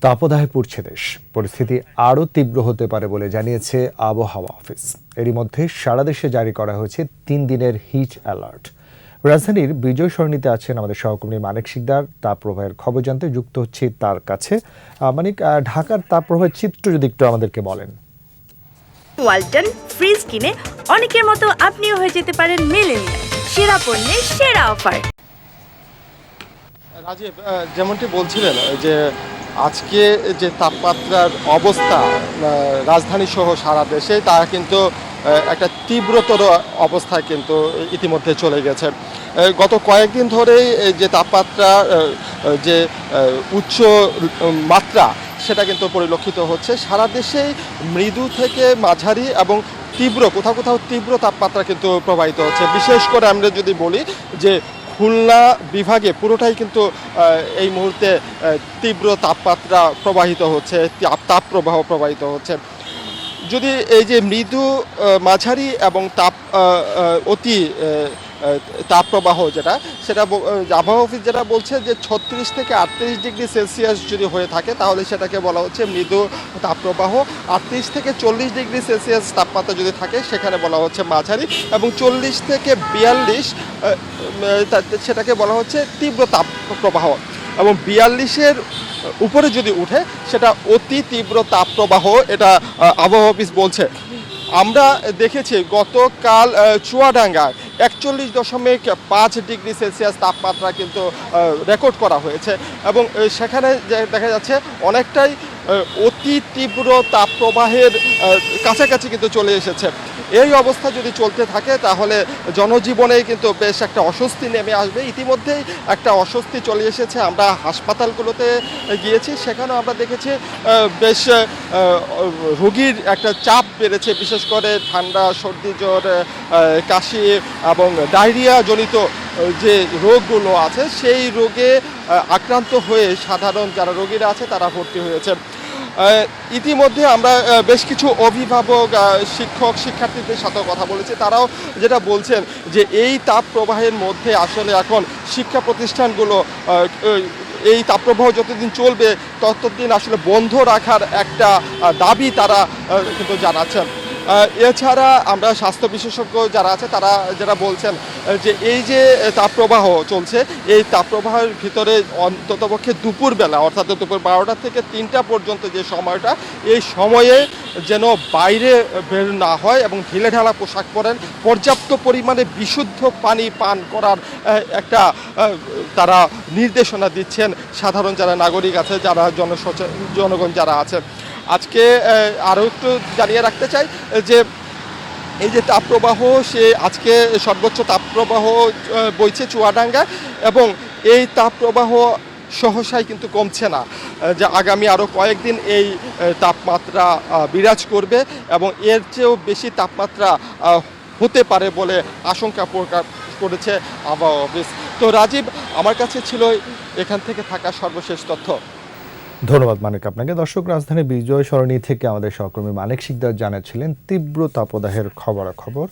তাপদাহে পড়ছে দেশ। পরিস্থিতি আরও তীব্র হতে পারে বলে জানিয়েছে আবহাওয়া অফিস। এরই মধ্যে সারা দেশে জারি করা হয়েছে 3 দিনের হিট অ্যালার্ট। রাজধানীর বিজয় সরণিতে আছেন আমাদের সহকর্মী মানিক শিকদার। তাপপ্রবাহের খবর জানতে যুক্ত হচ্ছে তার কাছে। মানিক, ঢাকার তাপপ্রবাহের চিত্র যদি একটু আমাদেরকে বলেন। ওয়ালটন ফ্রিজ কিনে অনেকের মতো আপনিও হয়ে যেতে পারেন মিলেনিয়াল। সেরা পণ্যের সেরা অফার। রাজীব, যেমনটি বলছিলেন যে আজকে যে তাপমাত্রার অবস্থা রাজধানী সহ সারা দেশে, তা কিন্তু একটা তীব্রতর অবস্থায় কিন্তু ইতিমধ্যে চলে গেছে। গত কয়েকদিন ধরেই যে তাপমাত্রা যে উচ্চ মাত্রা সেটা কিন্তু পরিলক্ষিত হচ্ছে সারা দেশেই। মৃদু থেকে মাঝারি এবং তীব্র, কোথাও কোথাও তীব্র তাপমাত্রা কিন্তু প্রবাহিত হচ্ছে। বিশেষ করে আমরা যদি বলি যে খুলনা বিভাগে পুরোটাই কিন্তু এই মুহূর্তে তীব্র তাপমাত্রা প্রবাহিত হচ্ছে, তাপপ্রবাহ প্রবাহিত হচ্ছে। যদি এই যে মৃদু, মাঝারি এবং অতি তাপপ্রবাহ সেটা আবহাওয়া অফিস যেটা বলছে যে 36 থেকে 38 ডিগ্রি সেলসিয়াস যদি হয়ে থাকে তাহলে সেটাকে বলা হচ্ছে মৃদু তাপপ্রবাহ। 38 থেকে 40 ডিগ্রি সেলসিয়াস তাপমাত্রা যদি থাকে সেখানে বলা হচ্ছে মাঝারি, এবং 40 থেকে 42 সেটাকে বলা হচ্ছে তীব্র তাপপ্রবাহ, এবং 42-এর উপরে যদি উঠে সেটা অতি তীব্র তাপপ্রবাহ, এটা আবহাওয়া অফিস বলছে। আমরা দেখেছি গতকাল চুয়াডাঙ্গায় 41.5 ডিগ্রি সেলসিয়াস তাপমাত্রা কিন্তু রেকর্ড করা হয়েছে, এবং সেখানে দেখা যাচ্ছে অনেকটাই অতি তীব্র তাপপ্রবাহের কাছাকাছি কিন্তু চলে এসেছে। এই অবস্থা যদি চলতে থাকে তাহলে জনজীবনে কিন্তু বেশ একটা অস্বস্তি নেমে আসবে। ইতিমধ্যেই একটা অস্বস্তি চলে এসেছে। আমরা হাসপাতালগুলোতে গিয়েছি, সেখানেও আমরা দেখেছি বেশ রোগীর একটা চাপ বেড়েছে, বিশেষ করে ঠান্ডা, সর্দি, জ্বর, কাশি এবং ডায়রিয়া জনিত যে রোগগুলো আছে সেই রোগে আক্রান্ত হয়ে সাধারণ যারা রোগীরা আছে তারা ভর্তি হয়েছে। ইতিমধ্যে আমরা বেশ কিছু অভিভাবক, শিক্ষক, শিক্ষার্থীদের সাথেও কথা বলেছি। তারাও যেটা বলছেন যে এই তাপ প্রবাহের মধ্যে আসলে এখন শিক্ষা প্রতিষ্ঠানগুলো এই তাপপ্রবাহ যতদিন চলবে ততদিন আসলে বন্ধ রাখার একটা দাবি তারা কিন্তু জানাচ্ছেন। এছাড়া আমরা স্বাস্থ্য বিশেষজ্ঞ যারা আছে তারা যেটা বলছেন যে এই যে তাপপ্রবাহ চলছে, এই তাপপ্রবাহের ভিতরে অন্ততপক্ষে দুপুরবেলা, অর্থাৎ দুপুর 12টা থেকে 3টা পর্যন্ত যে সময়টা, এই সময়ে যেন বাইরে বের না হয় এবং ঢিলেঢালা পোশাক পরেন, পর্যাপ্ত পরিমাণে বিশুদ্ধ পানি পান করার একটা তারা নির্দেশনা দিচ্ছেন সাধারণ যারা নাগরিক আছে, যারা জনগণ যারা আছেন। আজকে আরও একটু জানিয়ে রাখতে চাই যে এই যে তাপপ্রবাহ, সে আজকে সর্বোচ্চ তাপপ্রবাহ বইছে চুয়াডাঙ্গা, এবং এই তাপপ্রবাহ সহসাই কিন্তু কমছে না, যে আগামী আরও কয়েকদিন এই তাপমাত্রা বিরাজ করবে এবং এর চেয়েও বেশি তাপমাত্রা হতে পারে বলে আশঙ্কা প্রকাশ করেছে আবহাওয়া অফিস। তো রাজীব, আমার কাছে ছিল এখান থেকে থাকা সর্বশেষ তথ্য। ধন্যবাদ মানিক আপনাকে। দর্শক, রাজধানী বিজয় সরণি থেকে আমাদের সহকর্মী মানিক শিকদার জানাচ্ছিলেন তীব্র তাপদাহের খবরাখবর।